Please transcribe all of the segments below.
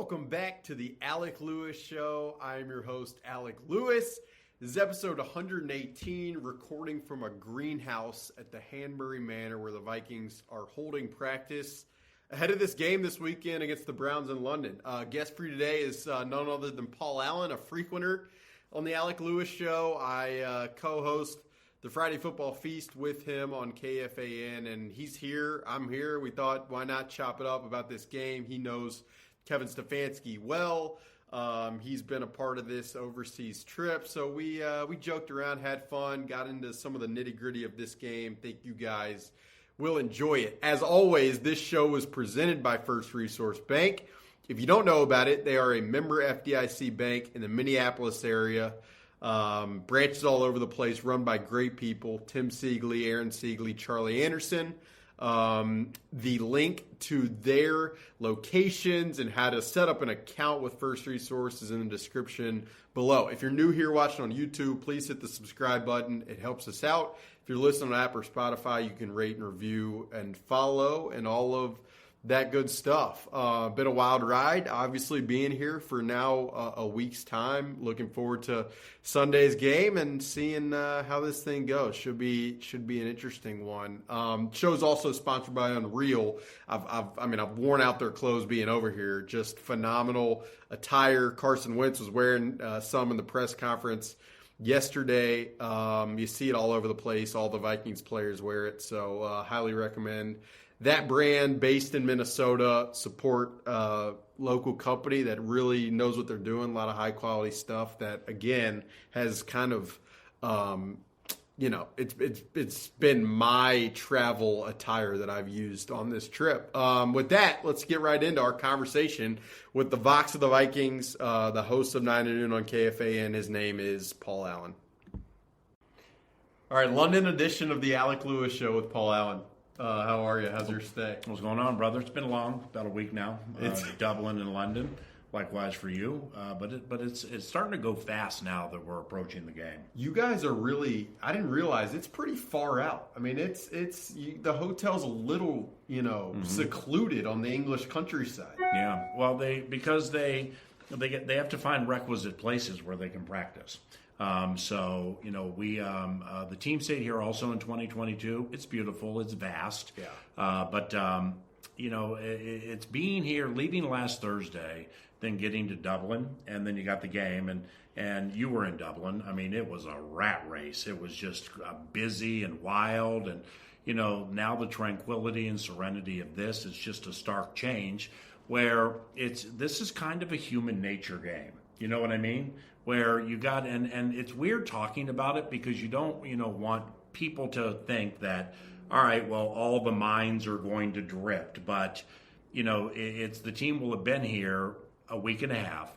Welcome back to the Alec Lewis Show. I am your host, Alec Lewis. This is episode 118, recording from a greenhouse at the Hanbury Manor where the Vikings are holding practice ahead of this game this weekend against the Browns in London. Guest for you today is none other than Paul Allen, a frequenter on the Alec Lewis Show. I co-host the Friday Football Feast with him on KFAN, and he's here. I'm here. We thought, why not chop it up about this game? He knows Kevin Stefanski well. He's been a part of this overseas trip, so we joked around, had fun, got into some of the nitty-gritty of this game. Think you guys will enjoy it. As always, this show is presented by First Resource Bank. If you don't know about it, they are a member FDIC bank in the Minneapolis area. Branches all over the place, run by great people. Tim Siegley, Aaron Siegley, Charlie Anderson. The link to their locations and how to set up an account with First Resource is in the description below. If you're new here watching on YouTube, please hit the subscribe button. It helps us out. If you're listening on Apple or Spotify, you can rate and review and follow and all of that good stuff. Been a wild ride, obviously being here for now a week's time. Looking forward to Sunday's game and seeing how this thing goes. Should be an interesting one. Show's also sponsored by Unreal. I've worn out their clothes being over here. Just phenomenal attire. Carson Wentz was wearing some in the press conference yesterday. You see it all over the place. All the Vikings players wear it, so highly recommend that brand. Based in Minnesota. Support local company that really knows what they're doing. A lot of high quality stuff that, again, has kind of, it's been my travel attire that I've used on this trip. With that, let's get right into our conversation with the Vox of the Vikings, the host of 9 to Noon on KFAN. His name is Paul Allen. All right, London edition of the Alec Lewis Show with Paul Allen. How are you? How's your stay? What's going on, brother? It's been long, about a week now. It's Dublin and London. Likewise for you, but it's starting to go fast now that we're approaching the game. You guys are really. I didn't realize it's pretty far out. I mean, the hotel's a little secluded on the English countryside. Yeah, well, they have to find requisite places where they can practice. The team stayed here also in 2022. It's beautiful. It's vast. Yeah. It's being here, leaving last Thursday, then getting to Dublin, and then you got the game, and you were in Dublin. I mean, it was a rat race. It was just busy and wild, and now the tranquility and serenity of this is just a stark change. Where this is kind of a human nature game. You know what I mean? Where you got, and it's weird talking about it because you don't, want people to think that, all right, well, all the minds are going to drift. But, it's the team will have been here a week and a half.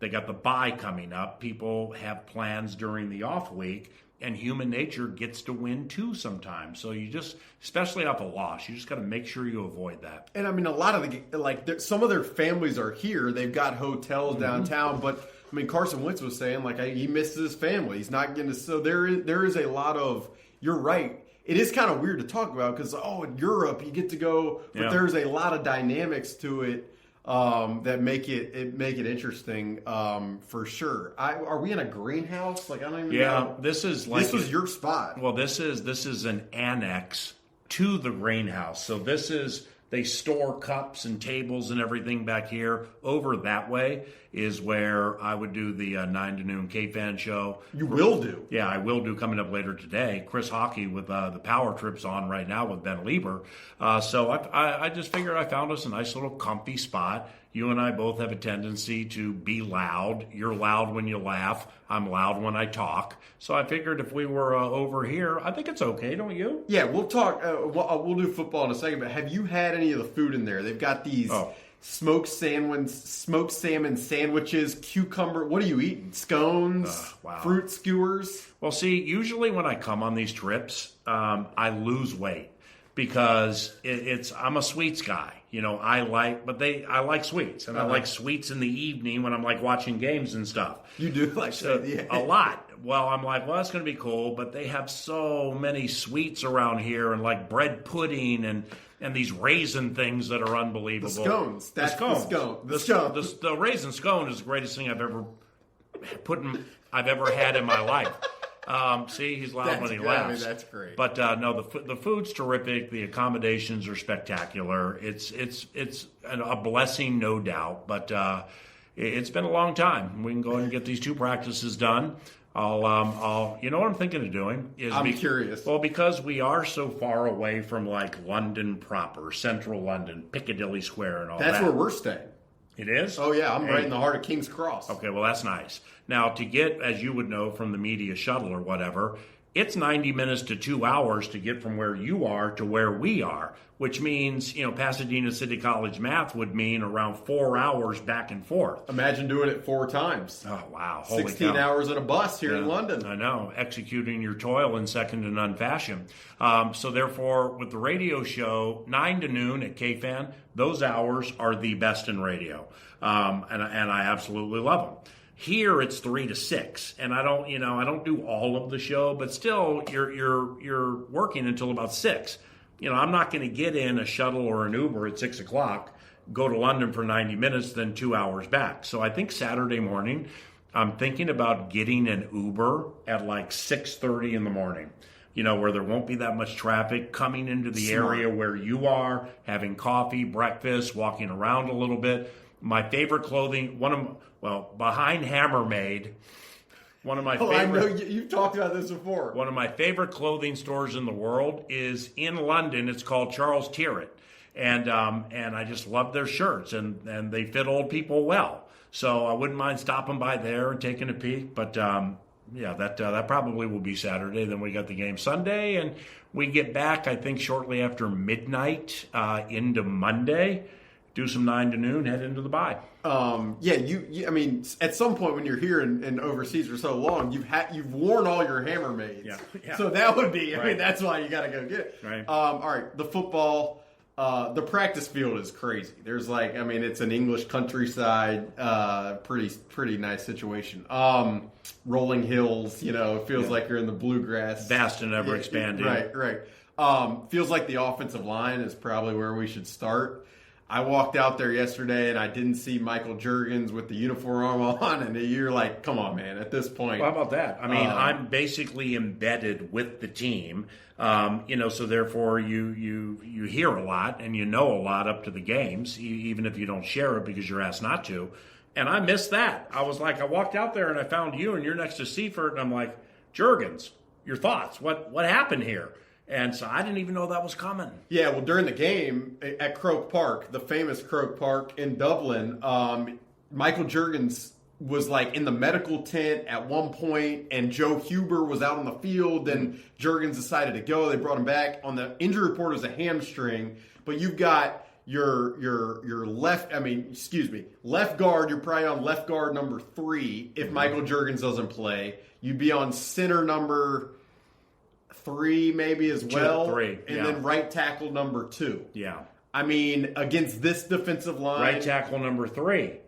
They got the bye coming up. People have plans during the off week, and human nature gets to win too sometimes. So you just, especially off a loss, you just got to make sure you avoid that. And I mean, a lot of some of their families are here. They've got hotels downtown, but I mean, Carson Wentz was saying he misses his family. He's not getting to. So there is a lot of. You're right. It is kind of weird to talk about because in Europe you get to go, but there's a lot of dynamics to it that make it interesting for sure. Are we in a greenhouse? I don't even know. Yeah, this was your spot. Well, this is an annex to the greenhouse. So they store cups and tables and everything back here. Over that way is where I would do the 9 to Noon KFAN show. You will do? Yeah, I will do coming up later today. Chris Hockey with the Power Trips on right now with Ben Lieber. So I just figured I found us a nice little comfy spot. You and I both have a tendency to be loud. You're loud when you laugh. I'm loud when I talk. So I figured if we were over here, I think it's okay, don't you? Yeah, we'll talk. We'll do football in a second. But have you had any of the food in there? They've got these smoked salmon sandwiches, cucumber. What are you eating? Scones, wow. Fruit skewers. Well, see, usually when I come on these trips, I lose weight because I'm a sweets guy. I like sweets, and I like sweets in the evening when I'm watching games and stuff. You do like that, yeah. A lot. Well, I'm that's going to be cool, but they have so many sweets around here and bread pudding and and these raisin things that are unbelievable. The scones. That's the scone. The raisin scone is the greatest thing I've ever had in my life. See, he's loud when he laughs. I mean, that's great. But no, the food's terrific. The accommodations are spectacular. It's a blessing, no doubt. But it's been a long time. We can go and get these 2 practices done. I'll you know what I'm thinking of doing is I'm curious. Well, because we are so far away from like London proper, central London, Piccadilly Square, and all that. That's where we're staying. It is? Oh yeah, I'm right in the heart of King's Cross. Okay, well that's nice. Now to get, as you would know from the media shuttle or whatever, it's 90 minutes to 2 hours to get from where you are to where we are, which means, Pasadena City College math would mean around 4 hours back and forth. Imagine doing it 4 times. Oh, wow. Holy 16 cow. hours in a bus here in London. I know. Executing your toil in second to none fashion. So therefore, with the radio show, 9 to noon at KFAN, those hours are the best in radio. And I absolutely love them. Here it's 3 to 6, and I don't do all of the show, but still you're working until about 6. I'm not going to get in a shuttle or an Uber at 6 o'clock, go to London for 90 minutes, then 2 hours back. So I think Saturday morning, I'm thinking about getting an Uber at like 6:30 in the morning. Where there won't be that much traffic, coming into the area where you are, having coffee, breakfast, walking around a little bit. My favorite clothing, behind Hammermaid, one of my favorite. I know you've talked about this before. One of my favorite clothing stores in the world is in London. It's called Charles Tyrwhitt, and I just love their shirts, and they fit old people well. So I wouldn't mind stopping by there and taking a peek. But that probably will be Saturday. Then we got the game Sunday, and we get back I think shortly after midnight into Monday. Do some 9 to noon, head into the bye. I mean, at some point when you're here and overseas for so long, you've worn all your Hammermaids. Yeah. So that would be, I mean, that's why you got to go get it. Right. All right, the football, the practice field is crazy. There's it's an English countryside, pretty nice situation. Rolling hills, it feels like you're in the bluegrass. Vast and ever expanding. Right. Feels like the offensive line is probably where we should start. I walked out there yesterday and I didn't see Michael Juergens with the uniform on, and you're like, come on, man, at this point. Well, how about that? I mean, I'm basically embedded with the team, so therefore you hear a lot and you know a lot up to the games, even if you don't share it because you're asked not to. And I missed that. I was like, I walked out there and I found you and you're next to Seifert, and I'm like, Juergens, your thoughts? What happened here? And so I didn't even know that was coming. Yeah, well, during the game at Croke Park, the famous Croke Park in Dublin, Michael Juergens was in the medical tent at one point, and Joe Huber was out on the field. Then Juergens decided to go. They brought him back. On the injury report, it was a hamstring. But you've got your left guard. You're probably on left guard number 3 if Michael Juergens doesn't play. You'd be on center number 3 maybe as well. 3, and then right tackle number 2. Yeah. I mean, against this defensive line. Right tackle number 3.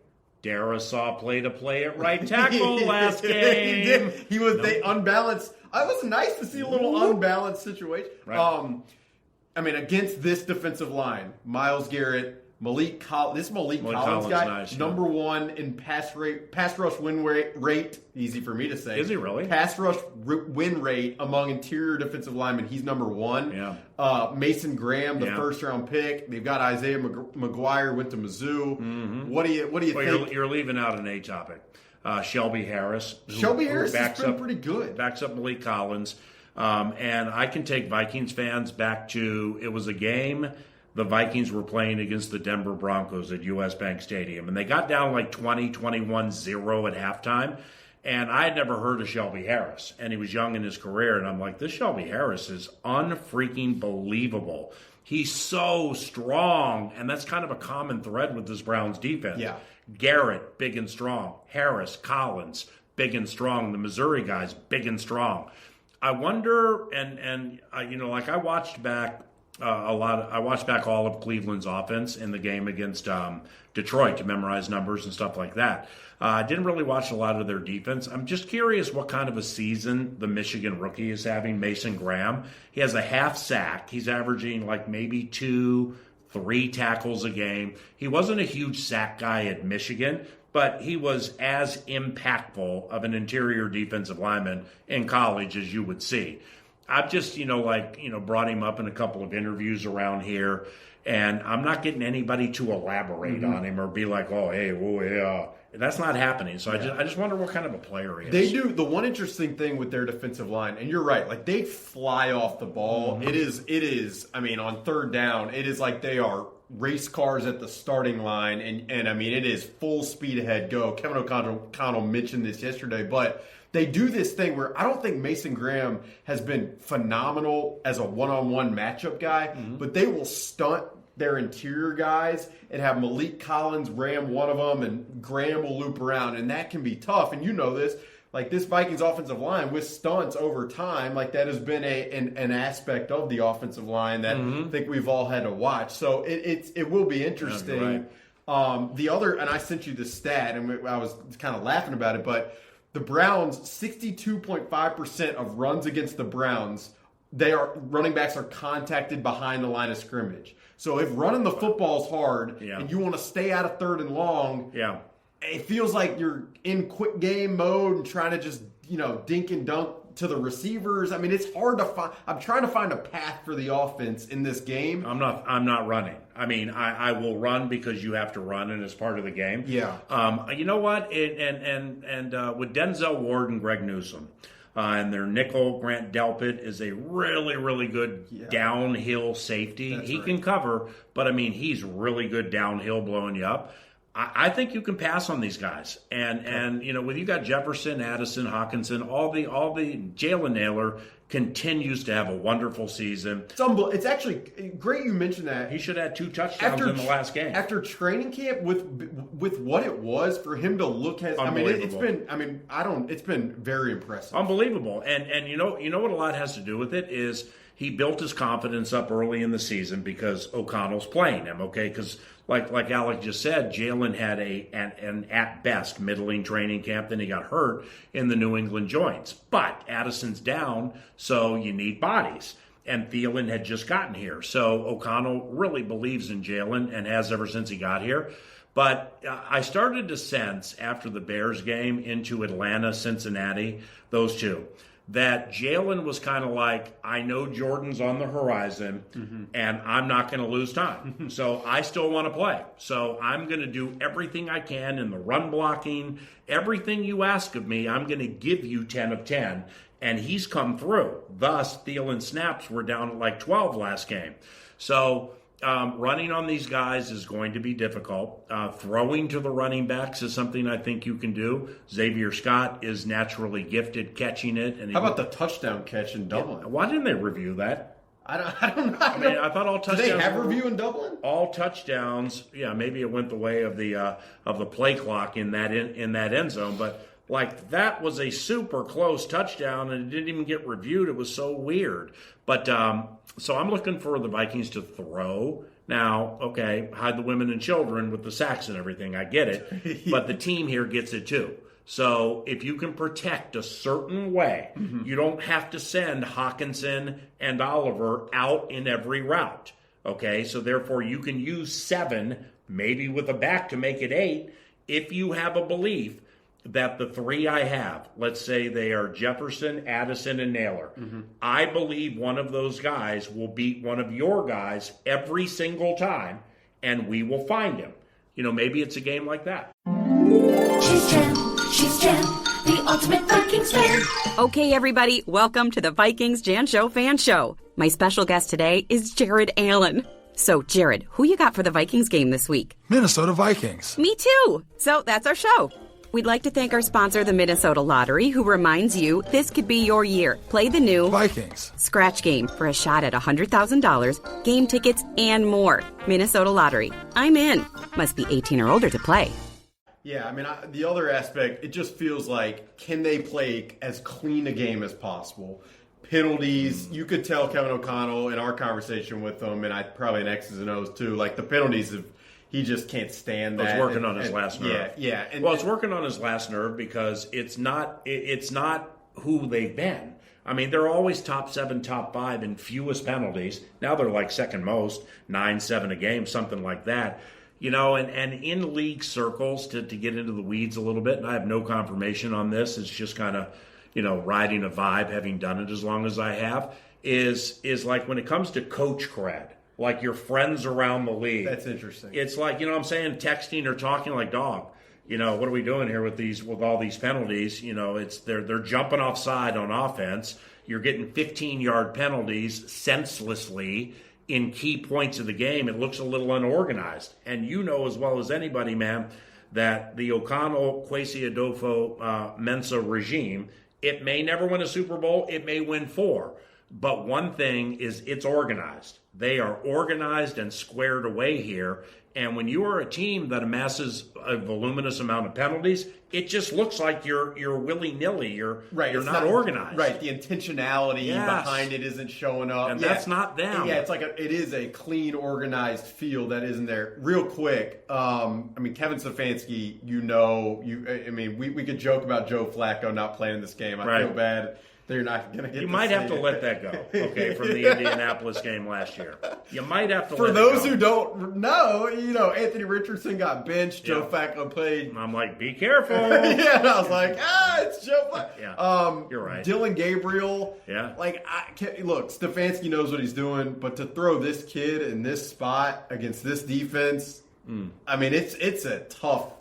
Darasaw played a play at right tackle last game. He did. He was unbalanced. It was nice to see a little unbalanced situation. Right. Against this defensive line, Myles Garrett, Malik Collins guy, nice, number 1 in pass rush win rate. Easy for me to say. Is he really? Pass rush win rate among interior defensive linemen. He's number 1. Yeah. Mason Graham, the first round pick. They've got Isaiah McGuire, went to Mizzou. Mm-hmm. What do you think? You're leaving out an A topic. Shelby Harris. Shelby Harris has been pretty good. Backs up Malik Collins. And I can take Vikings fans back to, it was a game the Vikings were playing against the Denver Broncos at US Bank Stadium. And they got down 21-0 at halftime. And I had never heard of Shelby Harris. And he was young in his career. And I'm like, this Shelby Harris is unfreaking believable. He's so strong. And that's kind of a common thread with this Browns defense. Yeah. Garrett, big and strong. Harris, Collins, big and strong. The Missouri guys, big and strong. I wonder, I watched back I watched back all of Cleveland's offense in the game against Detroit to memorize numbers and stuff like that. I didn't really watch a lot of their defense. I'm just curious what kind of a season the Michigan rookie is having, Mason Graham. He has a half sack. He's averaging like maybe 2-3 tackles a game. He wasn't a huge sack guy at Michigan, but he was as impactful of an interior defensive lineman in college as you would see. I've just, brought him up in a couple of interviews around here, and I'm not getting anybody to elaborate on him or be like, oh, hey, oh, yeah. That's not happening. So I just wonder what kind of a player he is. They do. The one interesting thing with their defensive line, and you're right, like they fly off the ball. It is, I mean, on third down, it is like they are race cars at the starting line, and I mean, it is full speed ahead, go. Kevin O'Connell mentioned this yesterday, but they do this thing where I don't think Mason Graham has been phenomenal as a one-on-one matchup guy, but they will stunt their interior guys and have Malik Collins ram one of them, and Graham will loop around, and that can be tough. And you know this, like this Vikings offensive line with stunts over time, like that has been an aspect of the offensive line that I think we've all had to watch. So it will be interesting. Right. The other, and I sent you the stat, and I was kind of laughing about it, but the Browns, 62.5% of runs against the Browns, running backs are contacted behind the line of scrimmage. So if running the football is hard and you want to stay out of third and long, it feels like you're in quick game mode and trying to just, dink and dunk to the receivers. I mean, it's hard to find. I'm trying to find a path for the offense in this game. I'm not running. I mean, I will run because you have to run, and it's part of the game. Yeah. You know what? And with Denzel Ward and Greg Newsome, and their nickel, Grant Delpit, is a really, really good downhill safety. He can cover, but I mean, he's really good downhill blowing you up. I think you can pass on these guys. And when you got Jefferson, Addison, Hawkinson, all the Jalen Naylor continues to have a wonderful season. It's actually great you mentioned that. He should have had 2 touchdowns in the last game. After training camp, with what it was for him to look at, it's been very impressive. Unbelievable. And you know what a lot has to do with it is he built his confidence up early in the season because O'Connell's playing him, okay? Because like Alec just said, Jalen had an at best middling training camp. Then he got hurt in the New England joints. But Addison's down, so you need bodies. And Thielen had just gotten here. So O'Connell really believes in Jalen and has ever since he got here. But I started to sense after the Bears game into Atlanta, Cincinnati, those two, that Jalen was kind of like, I know Jordan's on the horizon, and I'm not going to lose time. So I still want to play. So I'm going to do everything I can in the run blocking. Everything you ask of me, I'm going to give you 10 of 10. And he's come through. Thus, Thielen snaps were down at like 12 last game. So running on these guys is going to be difficult. Throwing to the running backs is something I think you can do. Xavier Scott is naturally gifted catching it. And how about the touchdown catch in Dublin? Yeah, why didn't they review that? I don't know. I mean, I thought all touchdowns. Do they have review in Dublin? All touchdowns. Yeah, maybe it went the way of the play clock in that end zone, but. Like, that was a super close touchdown, and it didn't even get reviewed. It was so weird. But, so I'm looking for the Vikings to throw. Now, okay, hide the women and children with the sacks and everything. I get it. But the team here gets it too. So if you can protect a certain way, you don't have to send Hawkinson and Oliver out in every route. Okay, so therefore you can use 7, maybe with a back to make it 8, if you have a belief that the 3 I have, let's say they are Jefferson, Addison, and Naylor. I believe one of those guys will beat one of your guys every single time, and we will find him. Maybe it's a game like that. She's Jen, the ultimate Vikings fan. Okay, everybody, welcome to the Vikings Jan Show Fan Show. My special guest today is Jared Allen. So, Jared, who you got for the Vikings game this week? Minnesota Vikings. Me too. So, that's our show. We'd like to thank our sponsor, the Minnesota Lottery, who reminds you this could be your year. Play the new Vikings Scratch Game for a shot at $100,000, game tickets, and more. Minnesota Lottery. I'm in. Must be 18 or older to play. Yeah, I mean, the other aspect, it just feels like, can they play as clean a game as possible? penalties. You could tell Kevin O'Connell in our conversation with him, and I probably in X's and O's too. Like the penalties, he just can't stand that. It's working on his last nerve. Yeah. It's working on his last nerve because it's not who they've been. I mean, they're always top 7, top 5 in fewest penalties. Now they're like second most, 9-7 a game, something like that. And in league circles, to get into the weeds a little bit, and I have no confirmation on this, it's just kind of, riding a vibe, having done it as long as I have, is like when it comes to coach cred, like your friends around the league. That's interesting. It's like, I'm saying, texting or talking like, dog, what are we doing here with all these penalties? It's they're jumping offside on offense. You're getting 15-yard penalties senselessly in key points of the game. It looks a little unorganized. And as well as anybody, man, that the O'Connell, Kwesi Adolfo, Mensa regime, it may never win a Super Bowl. It may win 4. But one thing is it's organized. They are organized and squared away here. And when you are a team that amasses a voluminous amount of penalties, it just looks like you're willy-nilly. You're not organized. Right. The intentionality behind it isn't showing up. And that's not them. Yeah, it's like it is a clean, organized feel that isn't there. Real quick, Kevin Stefanski, we could joke about Joe Flacco not playing this game. I feel bad. They're not going to get. You might have to let that go, okay, from the Indianapolis game last year. You might have to. For let those it go. who don't know, Anthony Richardson got benched. Joe Flacco played. And I'm like, be careful. And I was like, it's Joe Flacco. Yeah, you're right. Dylan Gabriel. Yeah. Look, Stefanski knows what he's doing, but to throw this kid in this spot against this defense, it's a tough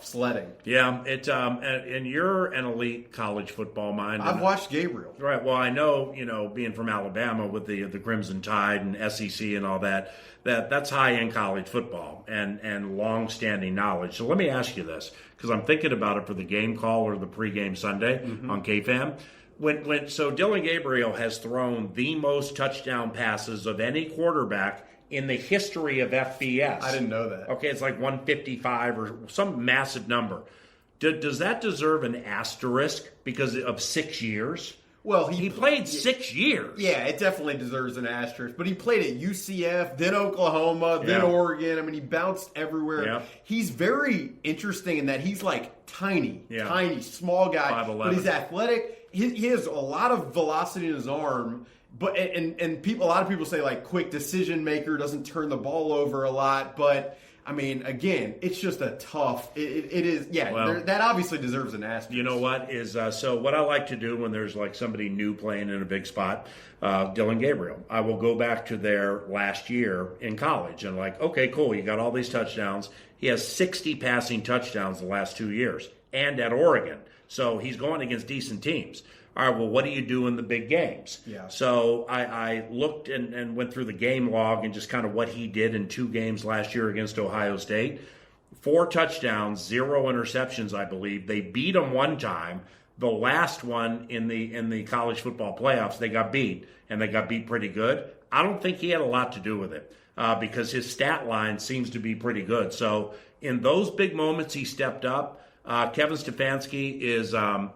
sledding. Yeah, and you're an elite college football mind. I've watched Gabriel. Right. Well, I know, being from Alabama with the Crimson Tide and SEC and all that's high-end college football and long-standing knowledge. So let me ask you this, because I'm thinking about it for the game call or the pregame Sunday on KFAN. So Dylan Gabriel has thrown the most touchdown passes of any quarterback in the history of FBS. I didn't know that. Okay, it's like 155 or some massive number. Does that deserve an asterisk because of 6 years? Well, he played 6 years. Yeah, it definitely deserves an asterisk. But he played at UCF, then Oklahoma, then Oregon. He bounced everywhere. Yeah. He's very interesting in that he's like tiny, small guy. 5'11". But he's athletic. He has a lot of velocity in his arm. But a lot of people say like quick decision maker, doesn't turn the ball over a lot. But again, it's just a tough. It is. Yeah, well, that obviously deserves an asterisk. You know what is so? What I like to do when there's like somebody new playing in a big spot, Dylan Gabriel, I will go back to their last year in college and like, okay, cool, you got all these touchdowns. He has 60 passing touchdowns the last 2 years, and at Oregon, so he's going against decent teams. All right, well, what do you do in the big games? Yeah. So I looked and went through the game log and just kind of what he did in 2 games last year against Ohio State. 4 touchdowns, 0 interceptions, I believe. They beat them one time. The last one in the college football playoffs, they got beat, and they got beat pretty good. I don't think he had a lot to do with it because his stat line seems to be pretty good. So in those big moments, he stepped up. Kevin Stefanski is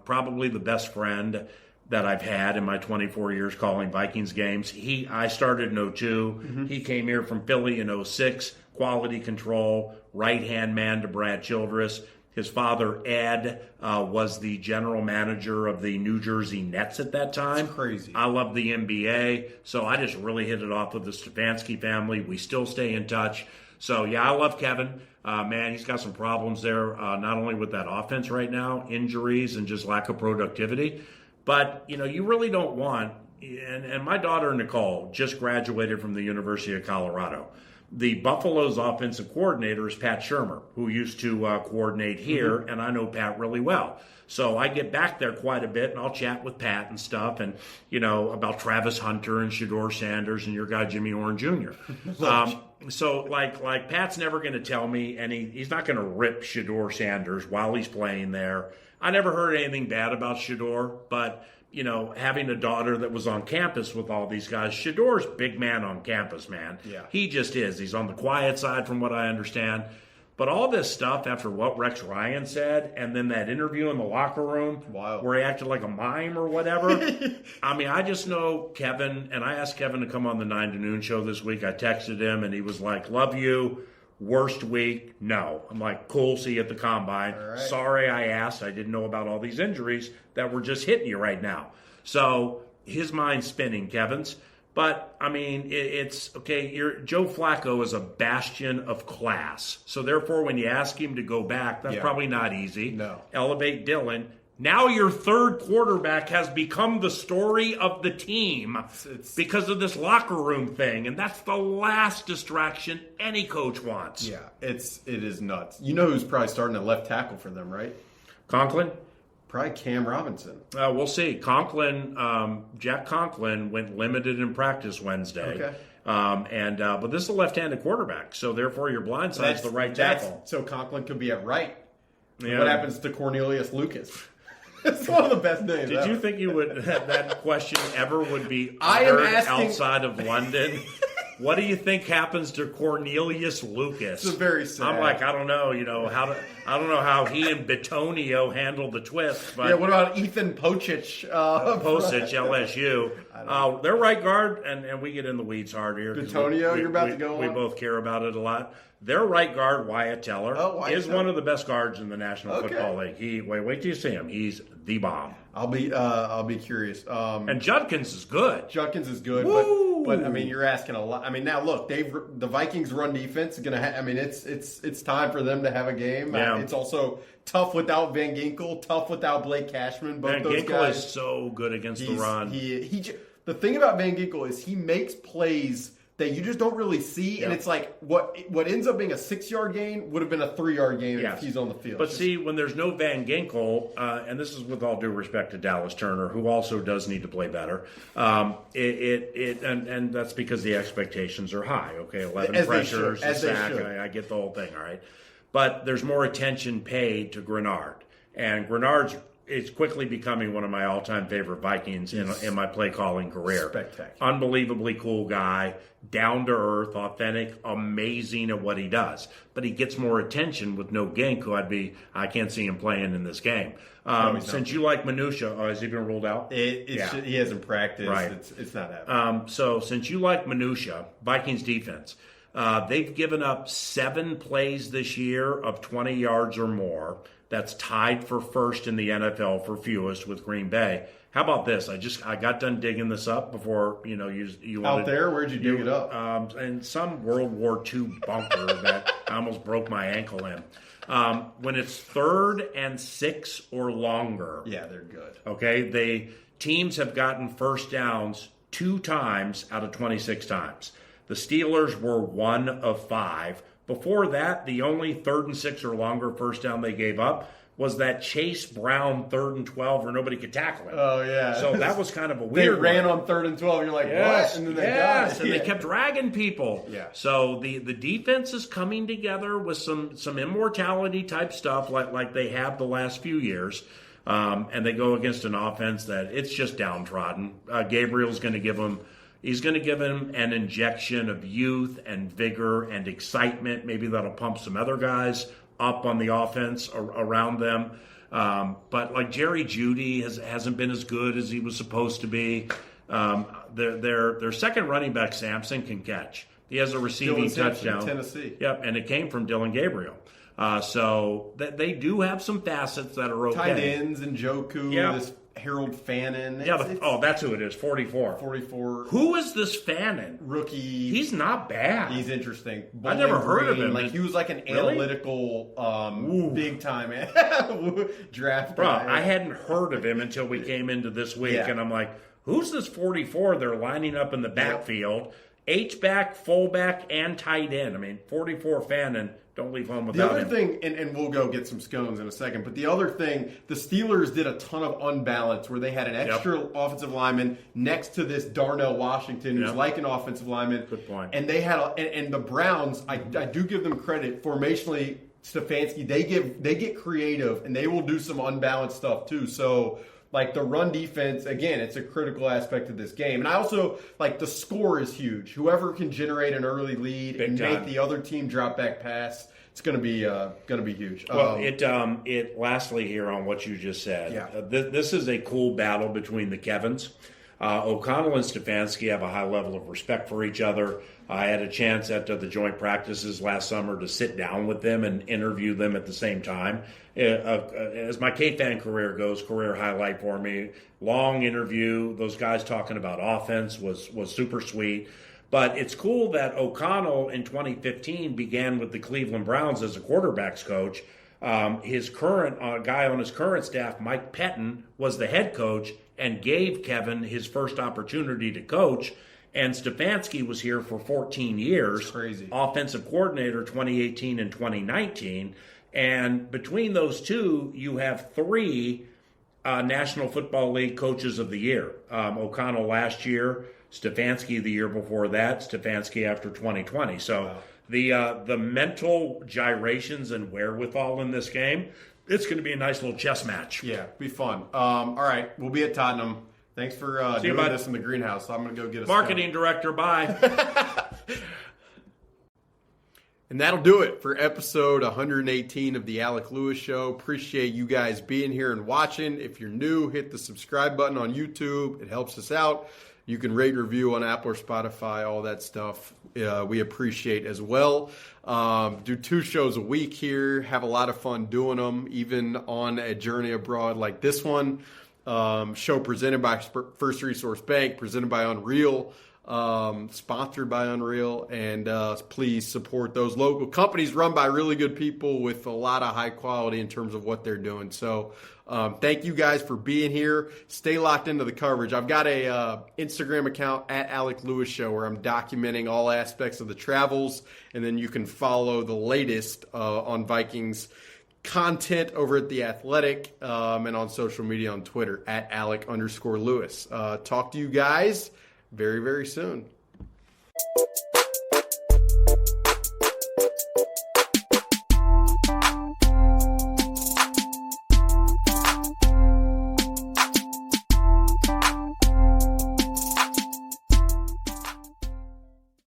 probably the best friend that I've had in my 24 years calling Vikings games. I started in 2002. Mm-hmm. He came here from Philly in 2006. Quality control, right-hand man to Brad Childress. His father, Ed, was the general manager of the New Jersey Nets at that time. That's crazy. I love the NBA, so I just really hit it off with the Stefanski family. We still stay in touch. So, yeah, I love Kevin. Man, he's got some problems there, not only with that offense right now, injuries and just lack of productivity. But, you really don't want, and my daughter Nicole just graduated from the University of Colorado. The Buffalo's offensive coordinator is Pat Shurmur, who used to coordinate here, and I know Pat really well. So I get back there quite a bit, and I'll chat with Pat and stuff, and, about Travis Hunter and Shedeur Sanders and your guy Jimmy Orr Jr. So, like Pat's never going to tell me, and he's not going to rip Shedeur Sanders while he's playing there. I never heard anything bad about Shedeur, but, having a daughter that was on campus with all these guys, Shedeur's big man on campus, man. Yeah. He just is. He's on the quiet side from what I understand. But all this stuff after what Rex Ryan said, and then that interview in the locker room where he acted like a mime or whatever. I mean, I just know Kevin, and I asked Kevin to come on the 9 to noon show this week. I texted him, and he was like, love you. Worst week? No. I'm like, cool, see you at the combine. Right. Sorry I asked. I didn't know about all these injuries that were just hitting you right now. So his mind's spinning, Kevin's. But, I mean, it's, okay, Joe Flacco is a bastion of class. So, therefore, when you ask him to go back, that's probably not easy. No. Elevate Dylan. Now your third quarterback has become the story of the team because of this locker room thing. And that's the last distraction any coach wants. Yeah, it is nuts. You know who's probably starting at left tackle for them, right? Conklin? Probably Cam Robinson. We'll see. Jack Conklin went limited in practice Wednesday. Okay. But this is a left-handed quarterback, so therefore your blind side's the right tackle. So Conklin could be at right. Yeah. What happens to Cornelius Lucas? It's one of the best names. Did you think that question ever would be asking outside of London? What do you think happens to Cornelius Lucas? It's very sad. I'm like, I don't know. I don't know how he and Bitonio handled the twist. But yeah. What about Ethan Pocic? Pocic, LSU. Their right guard, and we get in the weeds hard here. Bitonio, you're about to go on. We both care about it a lot. Their right guard, Wyatt Teller, is one of the best guards in the National Football League. Wait till you see him. He's the bomb. I'll be curious. And Judkins is good. But I mean, you're asking a lot. I mean, now look, the Vikings' run defense is gonna. I mean, it's time for them to have a game. Yeah. It's also tough without Van Ginkel, tough without Blake Cashman. Van Ginkel is so good against the run. The thing about Van Ginkel is he makes plays that you just don't really see, and it's like what ends up being a 6-yard gain would have been a 3-yard gain if he's on the field. But see, when there's no Van Ginkel, and this is with all due respect to Dallas Turner, who also does need to play better, and that's because the expectations are high. Okay, 11 pressures, a sack. I get the whole thing. All right, but there's more attention paid to Grenard, and Grenard's. It's quickly becoming one of my all-time favorite Vikings in my play-calling career. Spectacular. Unbelievably cool guy, down-to-earth, authentic, amazing at what he does. But he gets more attention with no Gink, who I can't see him playing in this game. Since you like minutia, has he been ruled out? He hasn't practiced. Right. It's not happening. So since you like minutia, Vikings defense, they've given up 7 plays this year of 20 yards or more. That's tied for first in the NFL for fewest with Green Bay. How about this? I got done digging this up before you out there. Where'd you dig it up? In some World War II bunker that I almost broke my ankle in. When it's 3rd and 6 or longer, yeah, they're good. Okay, teams have gotten first downs 2 times out of 26 times. The Steelers were 1 of 5. Before that, the only 3rd and 6 or longer first down they gave up was that Chase Brown 3rd and 12 where nobody could tackle him. Oh, yeah. So that was kind of a weird They ran on 3rd and 12. You're like, what? And then they got it. And they kept dragging people. Yeah. So the defense is coming together with some immortality type stuff like they have the last few years. And they go against an offense that it's just downtrodden. Gabriel's going to give them... He's going to give him an injection of youth and vigor and excitement. Maybe that'll pump some other guys up on the offense around them. But like Jerry Jeudy hasn't been as good as he was supposed to be. Their second running back, Sampson, can catch. He has a receiving touchdown. Tennessee. Yep, and it came from Dylan Gabriel. So they do have some facets that are okay. Tight ends and Njoku. Yep. This Harold Fannin. That's who it is, 44. 44. Who is this Fannin? Rookie. He's not bad. He's interesting. I never heard of him. Like he was like an analytical, big time draft Bro, guy. I hadn't heard of him until we came into this week, and I'm like, who's this 44 they're lining up in the backfield? H-back, fullback, and tight end. I mean, 44 Fannin. Don't leave home without him. The other thing, and we'll go get some scones in a second, but the other thing, the Steelers did a ton of unbalance where they had an extra offensive lineman next to this Darnell Washington, who's like an offensive lineman. Good point. And they had, and the Browns, I do give them credit, formationally, Stefanski, they get creative, and they will do some unbalanced stuff too. So, like the run defense, again, it's a critical aspect of this game. And I also, like the score is huge. Whoever can generate an early lead and make the other team drop back pass, it's going to be huge. Well, it lastly here on what you just said. Yeah. This is a cool battle between the Kevins. O'Connell and Stefanski have a high level of respect for each other. I had a chance at the joint practices last summer to sit down with them and interview them at the same time. As my KFAN career highlight for me, long interview. Those guys talking about offense was super sweet. But it's cool that O'Connell in 2015 began with the Cleveland Browns as a quarterbacks coach. His current guy on his current staff, Mike Pettin, was the head coach and gave Kevin his first opportunity to coach. And Stefanski was here for 14 years. That's crazy. Offensive coordinator 2018 and 2019. And between those two, you have three National Football League coaches of the year. O'Connell last year, Stefanski the year before that, Stefanski after 2020. So wow. The mental gyrations and wherewithal in this game, it's going to be a nice little chess match. Yeah, be fun. All right, we'll be at Tottenham. Thanks for doing this in the greenhouse. I'm going to go get a marketing director. Bye. And that'll do it for episode 118 of the Alec Lewis Show. Appreciate you guys being here and watching. If you're new, hit the subscribe button on YouTube. It helps us out. You can rate, review on Apple or Spotify, all that stuff. We appreciate as well. Do 2 shows a week here. Have a lot of fun doing them, even on a journey abroad like this one. Show presented by First Resource Bank, presented by Unreal, sponsored by Unreal. And please support those local companies run by really good people with a lot of high quality in terms of what they're doing. So thank you guys for being here. Stay locked into the coverage. I've got a Instagram account at Alec Lewis Show where I'm documenting all aspects of the travels, and then you can follow the latest on Vikings content over at The Athletic and on social media on Twitter at Alec_Lewis. Talk to you guys very, very soon.